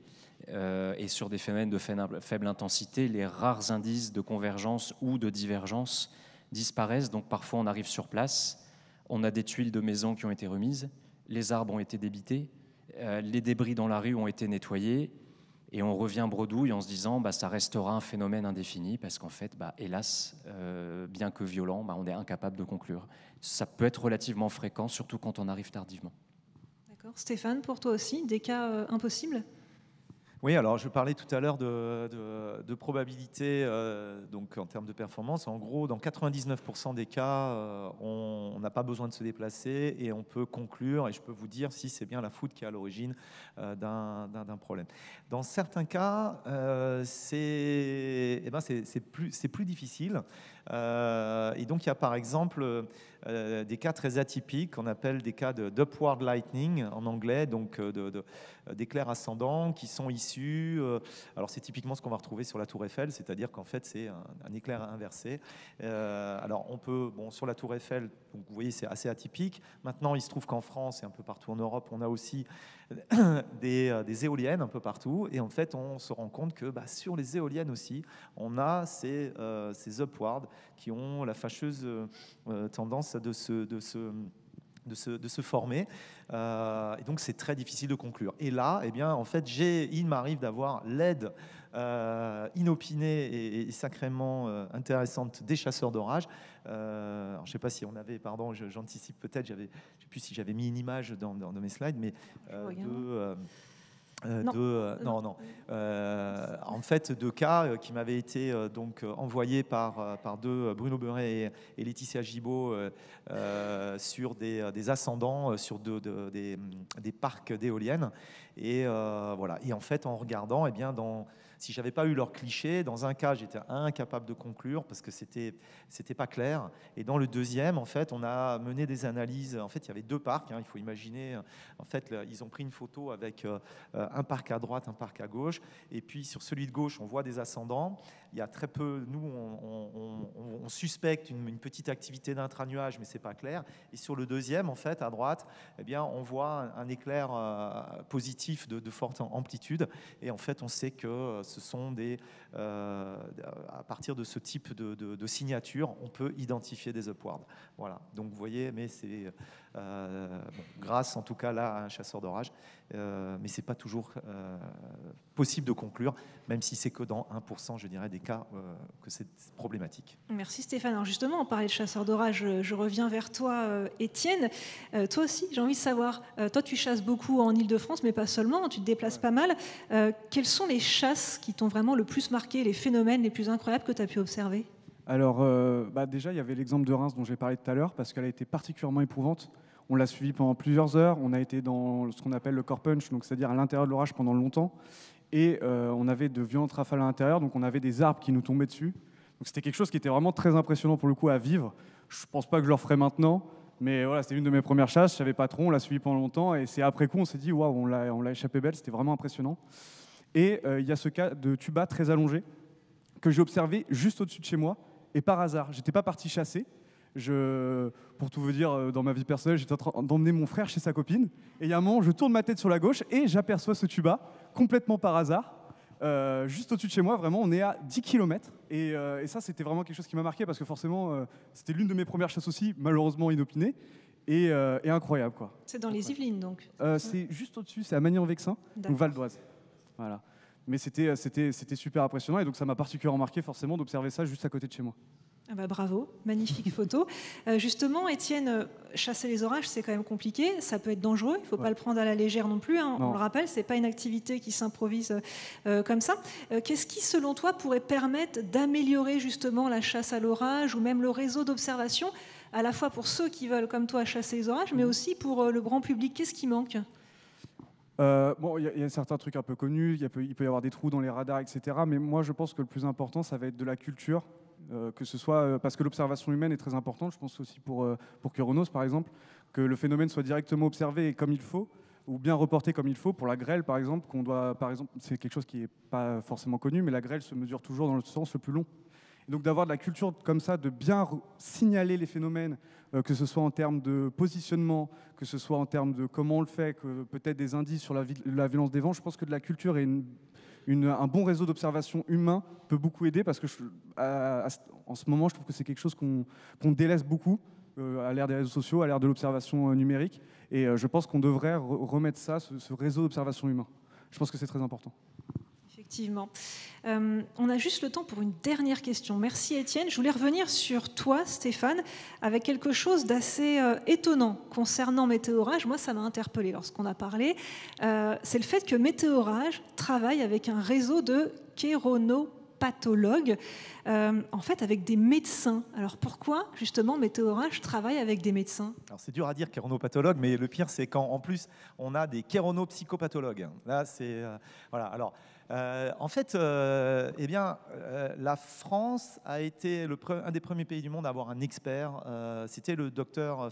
Et sur des phénomènes de faible intensité, les rares indices de convergence ou de divergence disparaissent. Donc parfois, on arrive sur place, on a des tuiles de maison qui ont été remises, les arbres ont été débités, les débris dans la rue ont été nettoyés, et on revient bredouille en se disant ça restera un phénomène indéfini, parce qu'en fait, hélas, bien que violent, on est incapable de conclure. Ça peut être relativement fréquent, surtout quand on arrive tardivement. D'accord. Stéphane, pour toi aussi, des cas impossibles? Oui, alors je parlais tout à l'heure de probabilité, donc en termes de performance. En gros, dans 99% des cas, on n'a pas besoin de se déplacer et on peut conclure, et je peux vous dire si c'est bien la foudre qui est à l'origine d'un problème. Dans certains cas, c'est plus difficile. Et donc il y a par exemple des cas très atypiques qu'on appelle des cas d'upward lightning en anglais, donc d'éclairs ascendants qui sont issus, alors c'est typiquement ce qu'on va retrouver sur la Tour Eiffel, c'est-à-dire qu'en fait c'est un éclair inversé. Alors on peut, sur la Tour Eiffel, donc vous voyez c'est assez atypique. Maintenant il se trouve qu'en France et un peu partout en Europe, on a aussi des éoliennes un peu partout, et en fait on se rend compte que sur les éoliennes aussi, on a ces upwards qui ont la fâcheuse tendance de se former, et donc c'est très difficile de conclure. Et là, en fait, il m'arrive d'avoir l'aide inopinée et sacrément intéressante des chasseurs d'orage. Alors, je ne sais pas si on avait, pardon, j'anticipe peut-être, je ne sais plus si j'avais mis une image dans mes slides, mais en fait, deux cas qui m'avaient été donc envoyés par Bruno Beuret et Laetitia Gibault sur des ascendants sur des parcs d'éoliennes. Et voilà. Et en fait, en regardant, si j'avais pas eu leur cliché, dans un cas, j'étais incapable de conclure parce que c'était pas clair. Et dans le deuxième, en fait, on a mené des analyses. En fait, il y avait deux parcs. Il faut imaginer. En fait, ils ont pris une photo avec un parc à droite, un parc à gauche. Et puis sur celui de gauche, on voit des ascendants. Il y a très peu. Nous, on suspecte une petite activité d'intranuage, mais c'est pas clair. Et sur le deuxième, en fait, à droite, on voit un éclair positif de forte amplitude. Et en fait, on sait que ce sont à partir de ce type de signature, on peut identifier des upwards. Voilà. Donc vous voyez, mais c'est grâce en tout cas là à un chasseur d'orage, mais c'est pas toujours possible de conclure, même si c'est que dans 1%, je dirais, des cas que c'est problématique. Merci Stéphane. Alors justement, on parlait de chasseurs d'orage, je reviens vers toi, Étienne. Toi aussi, j'ai envie de savoir, toi tu chasses beaucoup en Île-de-France, mais pas seulement, tu te déplaces pas mal. Quelles sont les chasses qui t'ont vraiment le plus marqué, les phénomènes les plus incroyables que tu as pu observer? Alors, déjà, il y avait l'exemple de Reims dont j'ai parlé tout à l'heure, parce qu'elle a été particulièrement éprouvante. On l'a suivi pendant plusieurs heures. On a été dans ce qu'on appelle le core punch, donc c'est-à-dire à l'intérieur de l'orage pendant longtemps. Et on avait de violentes rafales à l'intérieur, donc on avait des arbres qui nous tombaient dessus. Donc c'était quelque chose qui était vraiment très impressionnant pour le coup à vivre. Je ne pense pas que je le referai maintenant, mais voilà, c'était une de mes premières chasses. Je savais pas trop, on l'a suivi pendant longtemps, et c'est après coup on s'est dit waouh, on l'a échappé belle. C'était vraiment impressionnant. Et il y a ce cas de tuba très allongé que j'ai observé juste au-dessus de chez moi. Et par hasard, j'étais pas parti chasser. Pour tout vous dire, dans ma vie personnelle, j'étais en train d'emmener mon frère chez sa copine. Et il y a un moment, je tourne ma tête sur la gauche et j'aperçois ce tuba, complètement par hasard. Juste au-dessus de chez moi, vraiment, on est à 10 km. Et ça, c'était vraiment quelque chose qui m'a marqué parce que forcément, c'était l'une de mes premières chasses aussi, malheureusement inopinée. Et incroyable, quoi. C'est dans les Yvelines, donc. C'est juste au-dessus, c'est à Magny-en-Vexin, donc Val d'Oise. Voilà. Mais c'était super impressionnant et donc ça m'a particulièrement marqué forcément d'observer ça juste à côté de chez moi. Ah bah bravo, magnifique photo. Justement, Étienne, chasser les orages, c'est quand même compliqué. Ça peut être dangereux. Il ne faut pas le prendre à la légère non plus. Hein. On le rappelle, ce n'est pas une activité qui s'improvise comme ça. Qu'est-ce qui, selon toi, pourrait permettre d'améliorer justement la chasse à l'orage ou même le réseau d'observation, à la fois pour ceux qui veulent, comme toi, chasser les orages, mais aussi pour le grand public? Qu'est-ce qui manque? Bon, il y a certains trucs un peu connus, il peut y avoir des trous dans les radars, etc. Mais moi, je pense que le plus important, ça va être de la culture, que ce soit parce que l'observation humaine est très importante. Je pense aussi pour Kéronos, par exemple, que le phénomène soit directement observé comme il faut, ou bien reporté comme il faut. Pour la grêle, par exemple, c'est quelque chose qui n'est pas forcément connu, mais la grêle se mesure toujours dans le sens le plus long. Et donc d'avoir de la culture comme ça, de bien signaler les phénomènes, que ce soit en termes de positionnement, que ce soit en termes de comment on le fait, que peut-être des indices sur la violence des vents. Je pense que de la culture et un bon réseau d'observation humain peut beaucoup aider parce que en ce moment, je trouve que c'est quelque chose qu'on délaisse beaucoup à l'ère des réseaux sociaux, à l'ère de l'observation numérique. Et je pense qu'on devrait remettre ça, ce réseau d'observation humain. Je pense que c'est très important. Effectivement. On a juste le temps pour une dernière question. Merci Étienne. Je voulais revenir sur toi, Stéphane, avec quelque chose d'assez étonnant concernant Météorage. Moi, ça m'a interpellée lorsqu'on a parlé. C'est le fait que Météorage travaille avec un réseau de chironopathologues, en fait avec des médecins. Alors pourquoi justement Météorage travaille avec des médecins? Alors c'est dur à dire chironopathologue, mais le pire c'est quand en plus on a des chironopsychopathologues. Là c'est voilà. Alors en fait, la France a été un des premiers pays du monde à avoir un expert. C'était le docteur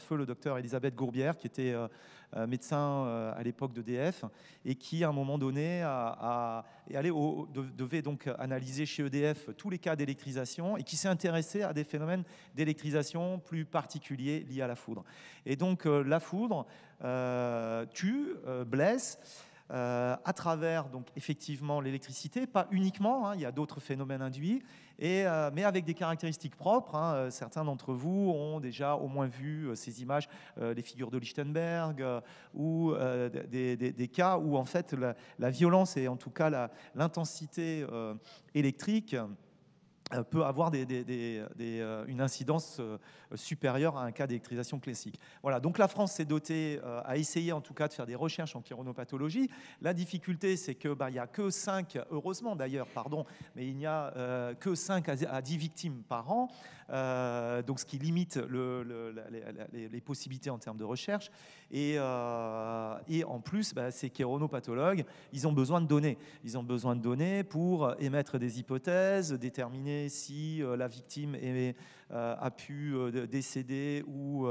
Elisabeth Gourbière, qui était médecin à l'époque d'EDF et qui, à un moment donné, devait donc analyser chez EDF tous les cas d'électrisation et qui s'est intéressé à des phénomènes d'électrisation plus particuliers liés à la foudre. Et donc, la foudre tue, blesse, à travers donc effectivement l'électricité, pas uniquement, hein, il y a d'autres phénomènes induits, mais avec des caractéristiques propres. Hein. Certains d'entre vous ont déjà au moins vu ces images, les figures de Lichtenberg, ou des cas où en fait la violence et en tout cas l'intensité électrique peut avoir une incidence supérieure à un cas d'électrisation classique. Voilà, donc la France s'est dotée, a essayé en tout cas de faire des recherches en chironopathologie. La difficulté, c'est qu'il n'y a que 5, heureusement d'ailleurs, pardon, mais il n'y a que 5 à 10 victimes par an, donc ce qui limite les possibilités en termes de recherche. Et en plus, ces chironopathologues, ils ont besoin de données. Ils ont besoin de données pour émettre des hypothèses, déterminer si la victime a pu décéder ou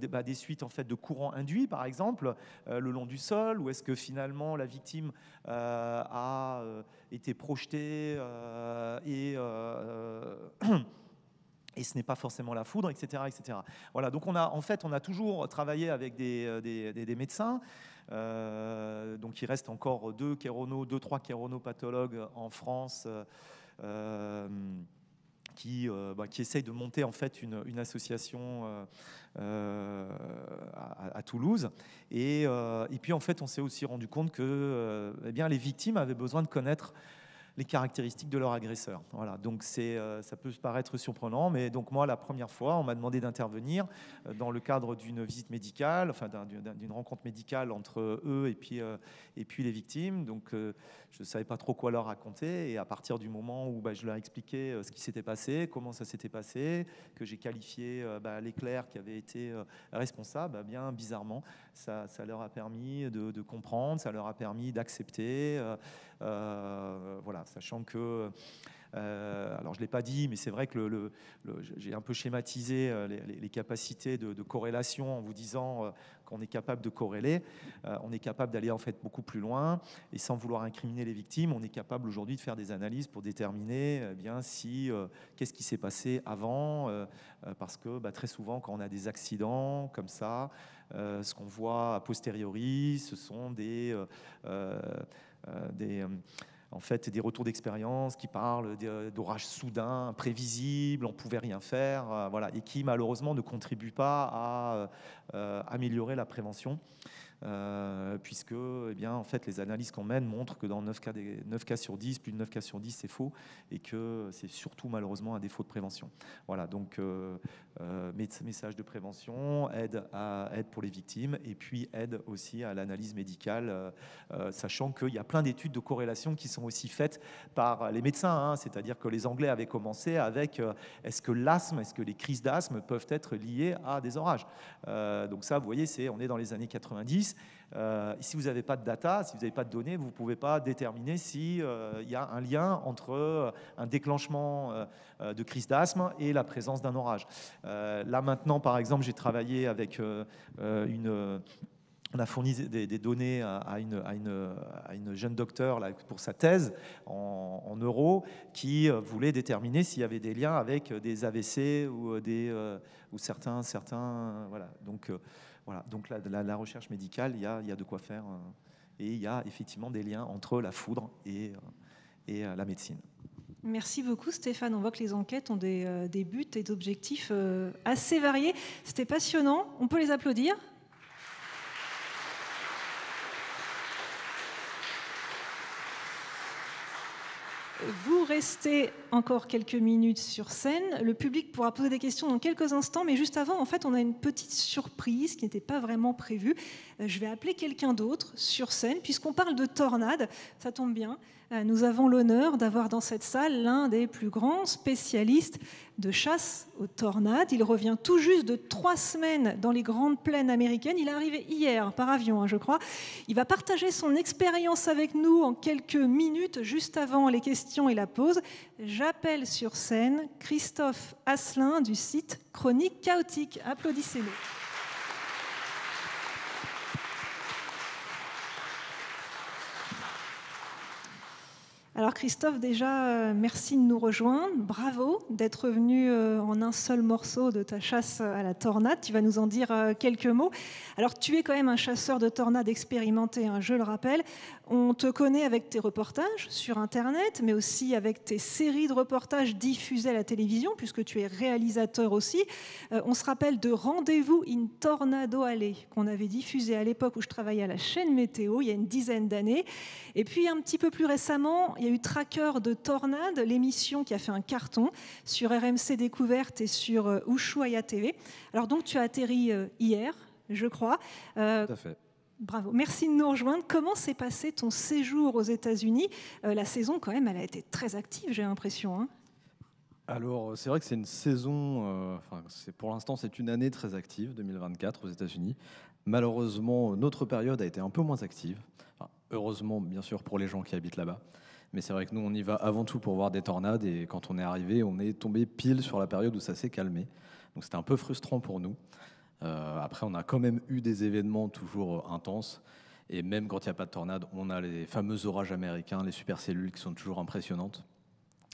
des suites en fait, de courants induits, par exemple, le long du sol, ou est-ce que finalement la victime a été projetée et ce n'est pas forcément la foudre, etc., etc. Voilà, donc on a toujours travaillé avec des médecins. Donc il reste encore 2-3 chironopathologues en France qui essayent de monter en fait une association à Toulouse. Et puis en fait, on s'est aussi rendu compte que les victimes avaient besoin de connaître les caractéristiques de leur agresseur. Voilà, donc ça peut paraître surprenant, mais donc moi, la première fois, on m'a demandé d'intervenir dans le cadre d'une visite médicale, enfin d'une rencontre médicale entre eux et puis les victimes. Donc je ne savais pas trop quoi leur raconter, et à partir du moment où je leur expliquais ce qui s'était passé, comment ça s'était passé, que j'ai qualifié l'éclair qui avait été responsable, bien bizarrement, ça leur a permis de comprendre, ça leur a permis d'accepter. Voilà, sachant que alors je ne l'ai pas dit, mais c'est vrai que j'ai un peu schématisé les capacités de corrélation en vous disant qu'on est capable de corréler, on est capable d'aller en fait beaucoup plus loin, et sans vouloir incriminer les victimes, on est capable aujourd'hui de faire des analyses pour déterminer bien si qu'est-ce qui s'est passé avant, parce que très souvent quand on a des accidents comme ça, ce qu'on voit a posteriori, ce sont en fait, des retours d'expérience qui parlent d'orages soudains, imprévisibles, on ne pouvait rien faire, voilà, et qui malheureusement ne contribuent pas à améliorer la prévention. Puisque en fait, les analyses qu'on mène montrent que dans 9 cas sur 10, plus de 9 cas sur 10, c'est faux, et que c'est surtout malheureusement un défaut de prévention. Voilà, donc message de prévention, aide pour les victimes, et puis aide aussi à l'analyse médicale, sachant qu'il y a plein d'études de corrélation qui sont aussi faites par les médecins, c'est-à-dire que les Anglais avaient commencé avec est-ce que les crises d'asthme peuvent être liées à des orages. Donc ça, vous voyez, on est dans les années 90. Si vous n'avez pas de data, si vous n'avez pas de données, vous ne pouvez pas déterminer s'il y a un lien entre un déclenchement de crise d'asthme et la présence d'un orage. Là maintenant, par exemple, j'ai travaillé avec on a fourni des données à une jeune docteure là, pour sa thèse en neuro, qui voulait déterminer s'il y avait des liens avec des AVC ou certains voilà. Donc voilà, donc la recherche médicale, il y a de quoi faire, et il y a effectivement des liens entre la foudre et la médecine. Merci beaucoup Stéphane. On voit que les enquêtes ont des buts et des objectifs assez variés. C'était passionnant, on peut les applaudir. Vous restez encore quelques minutes sur scène. Le public pourra poser des questions dans quelques instants, mais juste avant, en fait, on a une petite surprise qui n'était pas vraiment prévue. Je vais appeler quelqu'un d'autre sur scène, puisqu'on parle de tornades. Ça tombe bien. Nous avons l'honneur d'avoir dans cette salle l'un des plus grands spécialistes de chasse aux tornades. Il revient tout juste de 3 semaines dans les grandes plaines américaines. Il est arrivé hier par avion, je crois. Il va partager son expérience avec nous en quelques minutes, juste avant les questions et la pause. J'appelle sur scène Christophe Asselin du site Chronique Chaotique. Applaudissez-le. Alors Christophe, déjà, merci de nous rejoindre. Bravo d'être venu en un seul morceau de ta chasse à la tornade. Tu vas nous en dire quelques mots. Alors tu es quand même un chasseur de tornades expérimenté, je le rappelle. On te connaît avec tes reportages sur Internet, mais aussi avec tes séries de reportages diffusées à la télévision, puisque tu es réalisateur aussi. On se rappelle de Rendez-vous in Tornado Alley, qu'on avait diffusé à l'époque où je travaillais à la chaîne Météo, il y a une dizaine d'années. Et puis un petit peu plus récemment, il y a eu Tracker de Tornade, l'émission qui a fait un carton sur RMC Découverte et sur Ushuaïa TV. Alors donc tu as atterri hier, je crois. Tout à fait. Bravo, merci de nous rejoindre. Comment s'est passé ton séjour aux États-Unis ? La saison, quand même, elle a été très active, j'ai l'impression. Alors, c'est vrai que c'est une saison, pour l'instant, c'est une année très active, 2024 aux États-Unis. Malheureusement, notre période a été un peu moins active. Enfin, heureusement, bien sûr, pour les gens qui habitent là-bas. Mais c'est vrai que nous, on y va avant tout pour voir des tornades. Et quand on est arrivé, on est tombé pile sur la période où ça s'est calmé. Donc, c'était un peu frustrant pour nous. Après, on a quand même eu des événements toujours intenses. Et même quand il n'y a pas de tornade, on a les fameux orages américains, les supercellules qui sont toujours impressionnantes.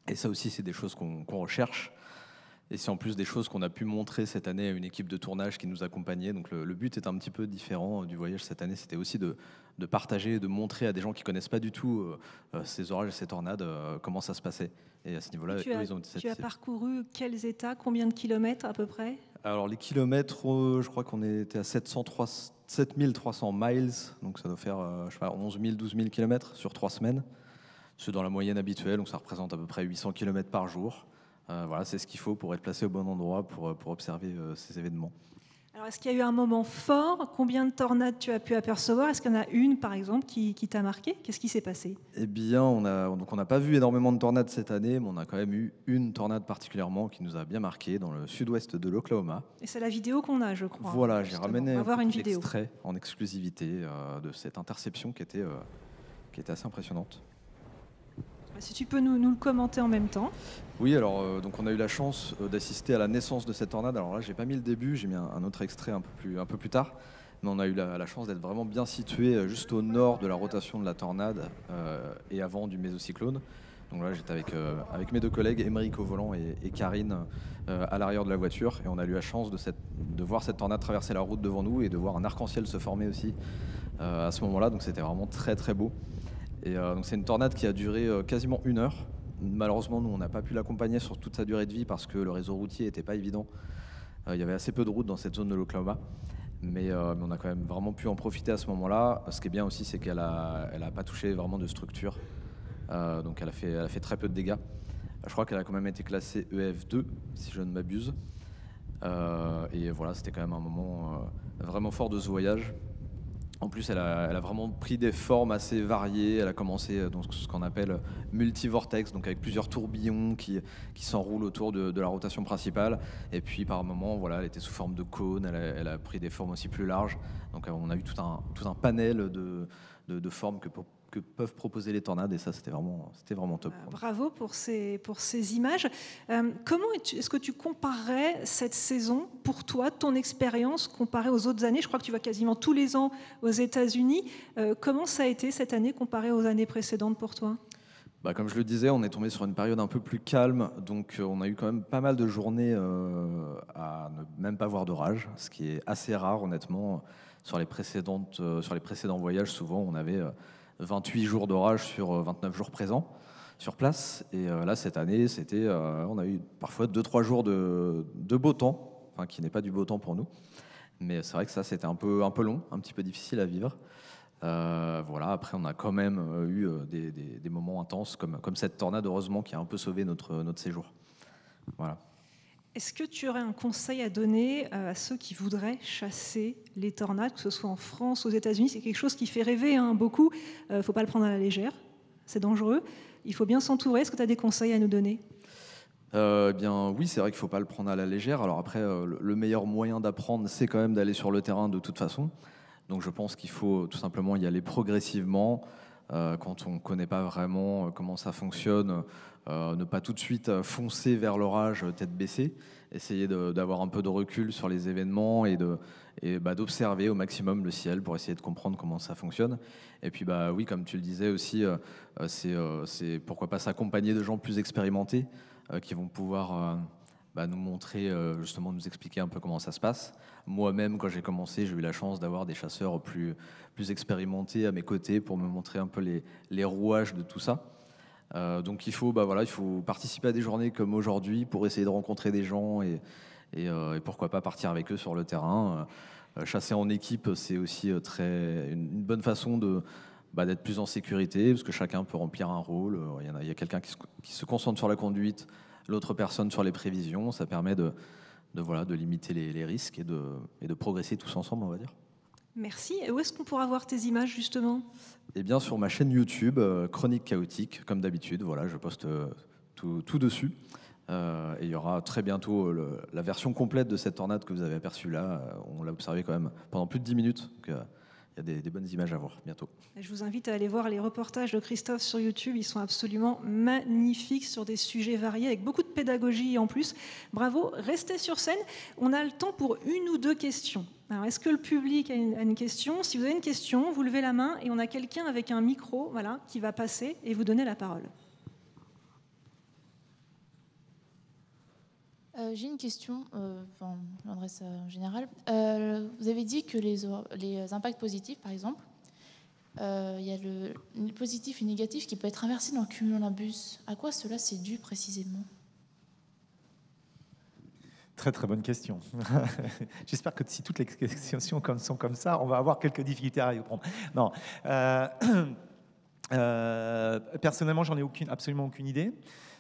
Et ça aussi, c'est des choses qu'on recherche. Et c'est en plus des choses qu'on a pu montrer cette année à une équipe de tournage qui nous accompagnait. Donc le but est un petit peu différent du voyage cette année. C'était aussi de partager, de montrer à des gens qui ne connaissent pas du tout ces orages et ces tornades comment ça se passait. Et à ce niveau-là, tu as parcouru quels États, combien de kilomètres à peu près ? Alors les kilomètres, je crois qu'on était à 7300 miles, donc ça doit faire 11 000, 12 000 kilomètres sur 3 semaines. C'est dans la moyenne habituelle, donc ça représente à peu près 800 kilomètres par jour. Voilà, c'est ce qu'il faut pour être placé au bon endroit, pour observer ces événements. Alors, est-ce qu'il y a eu un moment fort ? Combien de tornades tu as pu apercevoir ? Est-ce qu'il y en a une, par exemple, qui t'a marqué ? Qu'est-ce qui s'est passé ? Eh bien, on n'a pas vu énormément de tornades cette année, mais on a quand même eu une tornade particulièrement qui nous a bien marqué dans le sud-ouest de l'Oklahoma. Et c'est la vidéo qu'on a, je crois. Voilà, j'ai ramené un petit extrait en exclusivité de cette interception qui était assez impressionnante. Si tu peux nous le commenter en même temps. Oui, alors donc on a eu la chance d'assister à la naissance de cette tornade. Alors là, j'ai pas mis le début, j'ai mis un autre extrait un peu plus tard. Mais on a eu la chance d'être vraiment bien situé juste au nord de la rotation de la tornade et avant du mésocyclone. Donc là, j'étais avec mes 2 collègues, Émeric au volant et Karine à l'arrière de la voiture. Et on a eu la chance de voir cette tornade traverser la route devant nous et de voir un arc-en-ciel se former aussi à ce moment-là. Donc c'était vraiment très très beau. Et donc c'est une tornade qui a duré quasiment 1 heure. Malheureusement, nous, on n'a pas pu l'accompagner sur toute sa durée de vie parce que le réseau routier n'était pas évident. Il y avait assez peu de routes dans cette zone de l'Oklahoma. Mais on a quand même vraiment pu en profiter à ce moment-là. Ce qui est bien aussi, c'est qu'elle a pas touché vraiment de structure. Donc elle a fait très peu de dégâts. Je crois qu'elle a quand même été classée EF2, si je ne m'abuse. Et voilà, c'était quand même un moment vraiment fort de ce voyage. En plus, elle a vraiment pris des formes assez variées. Elle a commencé dans ce qu'on appelle multivortex, donc avec plusieurs tourbillons qui s'enroulent autour de la rotation principale. Et puis par moments, voilà, elle était sous forme de cône. Elle a pris des formes aussi plus larges. Donc on a eu tout un panel de formes que peuvent proposer les tornades, et ça c'était vraiment top. Bravo pour ces images. Comment est-ce que tu comparerais cette saison pour toi, ton expérience comparée aux autres années? Je crois que tu vas quasiment tous les ans aux États-Unis. Comment ça a été cette année comparée aux années précédentes pour toi? Comme je le disais, on est tombé sur une période un peu plus calme, donc on a eu quand même pas mal de journées à ne même pas voir d'orage, ce qui est assez rare honnêtement. Sur les précédents voyages, souvent on avait 28 jours d'orage sur 29 jours présents sur place. Et là, cette année, on a eu parfois 2-3 jours de beau temps, enfin, qui n'est pas du beau temps pour nous. Mais c'est vrai que ça, c'était un peu long, un petit peu difficile à vivre. Voilà. Après, on a quand même eu des moments intenses, comme cette tornade, heureusement, qui a un peu sauvé notre séjour. Voilà. Est-ce que tu aurais un conseil à donner à ceux qui voudraient chasser les tornades, que ce soit en France, aux États-Unis? C'est quelque chose qui fait rêver beaucoup. Il ne faut pas le prendre à la légère. C'est dangereux. Il faut bien s'entourer. Est-ce que tu as des conseils à nous donner? Bien oui, c'est vrai qu'il ne faut pas le prendre à la légère. Alors après, le meilleur moyen d'apprendre, c'est quand même d'aller sur le terrain de toute façon. Donc je pense qu'il faut tout simplement y aller progressivement. Quand on ne connaît pas vraiment comment ça fonctionne, ne pas tout de suite foncer vers l'orage tête baissée, essayer d'avoir un peu de recul sur les événements et d'observer au maximum le ciel pour essayer de comprendre comment ça fonctionne. Et puis oui, comme tu le disais aussi, c'est pourquoi pas s'accompagner de gens plus expérimentés qui vont pouvoir nous montrer, justement nous expliquer un peu comment ça se passe. Moi-même, quand j'ai commencé, j'ai eu la chance d'avoir des chasseurs plus expérimentés à mes côtés pour me montrer un peu les rouages de tout ça. Donc il faut participer à des journées comme aujourd'hui pour essayer de rencontrer des gens et pourquoi pas partir avec eux sur le terrain. Chasser en équipe, c'est aussi une bonne façon d'être plus en sécurité, parce que chacun peut remplir un rôle. Il y a quelqu'un qui se concentre sur la conduite, l'autre personne sur les prévisions. Ça permet de limiter les risques et de progresser tous ensemble, on va dire. Merci. Et où est-ce qu'on pourra voir tes images, justement? Eh bien, sur ma chaîne YouTube, Chronique Chaotique, comme d'habitude. Voilà, je poste tout dessus. Et il y aura très bientôt la version complète de cette tornade que vous avez aperçue là. On l'a observée quand même pendant plus de 10 minutes. Donc, il y a des bonnes images à voir bientôt. Je vous invite à aller voir les reportages de Christophe sur YouTube. Ils sont absolument magnifiques sur des sujets variés, avec beaucoup de pédagogie en plus. Bravo, restez sur scène. On a le temps pour 1 ou 2 questions. Alors, est-ce que le public a une question? Si vous avez une question, vous levez la main et on a quelqu'un avec un micro qui va passer et vous donner la parole. J'ai une question, je m'adresse en général. Vous avez dit que les impacts positifs, par exemple, il y a le positif et le négatif qui peut être inversé dans le cumulonimbus. À quoi cela c'est dû précisément? Très très bonne question. J'espère que si toutes les questions sont comme ça, on va avoir quelques difficultés à répondre. Non. Personnellement, j'en ai absolument aucune idée.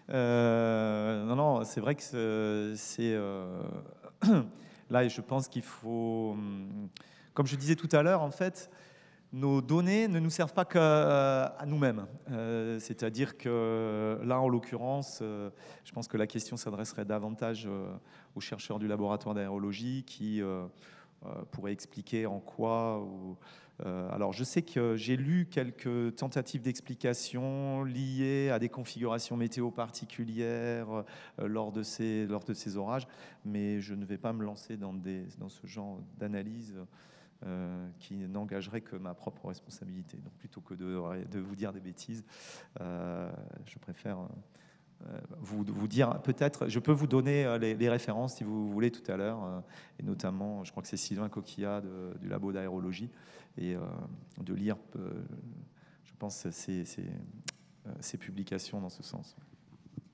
Non, c'est vrai que c'est là, je pense qu'il faut, comme je disais tout à l'heure, en fait, nos données ne nous servent pas qu'à nous-mêmes. C'est-à-dire que là, en l'occurrence, je pense que la question s'adresserait davantage aux chercheurs du laboratoire d'aérologie qui pourraient expliquer en quoi. Alors, je sais que j'ai lu quelques tentatives d'explication liées à des configurations météo particulières lors de ces orages, mais je ne vais pas me lancer dans ce genre d'analyse qui n'engagerait que ma propre responsabilité. Donc plutôt que de vous dire des bêtises, je préfère vous dire, peut-être, je peux vous donner les références si vous voulez tout à l'heure, et notamment, je crois que c'est Sylvain Coquillat du labo d'aérologie, et de lire, je pense, ces publications dans ce sens.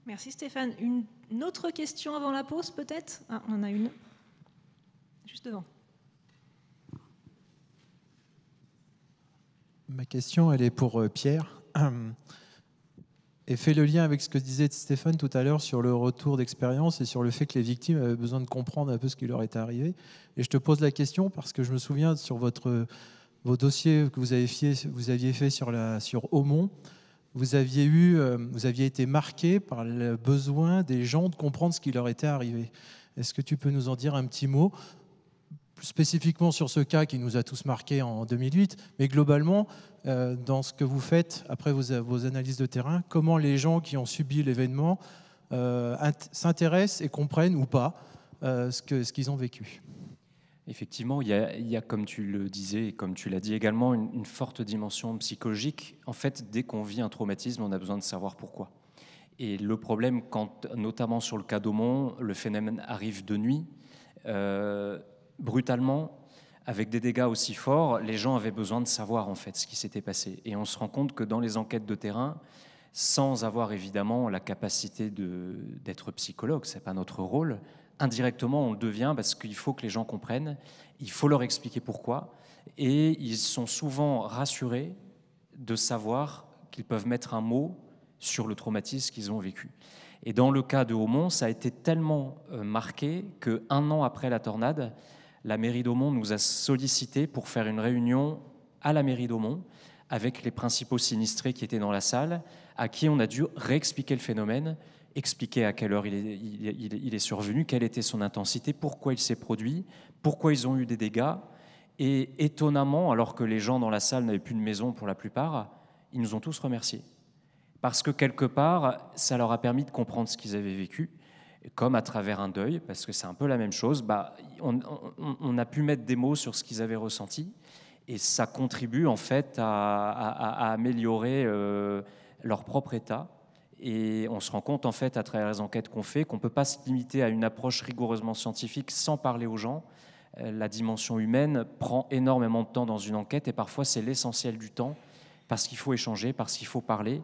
Merci Stéphane. Une autre question avant la pause peut-être ? Ah, on en a une. Juste devant. Ma question, elle est pour Pierre. Et fait le lien avec ce que disait Stéphane tout à l'heure sur le retour d'expérience et sur le fait que les victimes avaient besoin de comprendre un peu ce qui leur était arrivé. Et je te pose la question parce que je me souviens sur vos dossiers que vous aviez fait sur Aumont, vous aviez été marqué par le besoin des gens de comprendre ce qui leur était arrivé. Est-ce que tu peux nous en dire un petit mot ? Plus spécifiquement sur ce cas qui nous a tous marqués en 2008, mais globalement, dans ce que vous faites après vos analyses de terrain, comment les gens qui ont subi l'événement s'intéressent et comprennent ou pas ce qu'ils ont vécu. Effectivement, il y a, comme tu le disais et comme tu l'as dit également, une forte dimension psychologique. En fait, dès qu'on vit un traumatisme, on a besoin de savoir pourquoi. Et le problème, notamment sur le cas d'Aumont, le phénomène arrive de nuit, brutalement, avec des dégâts aussi forts, les gens avaient besoin de savoir en fait ce qui s'était passé. Et on se rend compte que dans les enquêtes de terrain, sans avoir évidemment la capacité d'être psychologue, c'est pas notre rôle, indirectement on le devient parce qu'il faut que les gens comprennent, il faut leur expliquer pourquoi, et ils sont souvent rassurés de savoir qu'ils peuvent mettre un mot sur le traumatisme qu'ils ont vécu. Et dans le cas de Aumont, ça a été tellement marqué qu'un an après la tornade, la mairie d'Aumont nous a sollicité pour faire une réunion à la mairie d'Aumont avec les principaux sinistrés qui étaient dans la salle, à qui on a dû réexpliquer le phénomène, expliquer à quelle heure il est survenu, quelle était son intensité, pourquoi il s'est produit, pourquoi ils ont eu des dégâts. Et étonnamment, alors que les gens dans la salle n'avaient plus de maison pour la plupart, ils nous ont tous remerciés. Parce que quelque part, ça leur a permis de comprendre ce qu'ils avaient vécu, comme à travers un deuil, parce que c'est un peu la même chose. On a pu mettre des mots sur ce qu'ils avaient ressenti, et ça contribue en fait à améliorer leur propre état. Et on se rend compte en fait à travers les enquêtes qu'on fait qu'on ne peut pas se limiter à une approche rigoureusement scientifique sans parler aux gens. La dimension humaine prend énormément de temps dans une enquête, et parfois c'est l'essentiel du temps, parce qu'il faut échanger, parce qu'il faut parler.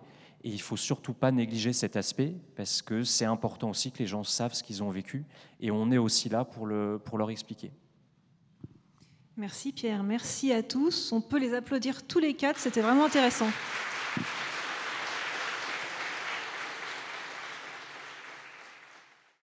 Et il ne faut surtout pas négliger cet aspect, parce que c'est important aussi que les gens savent ce qu'ils ont vécu, et on est aussi là pour leur expliquer. Merci Pierre, merci à tous. On peut les applaudir tous les quatre, c'était vraiment intéressant.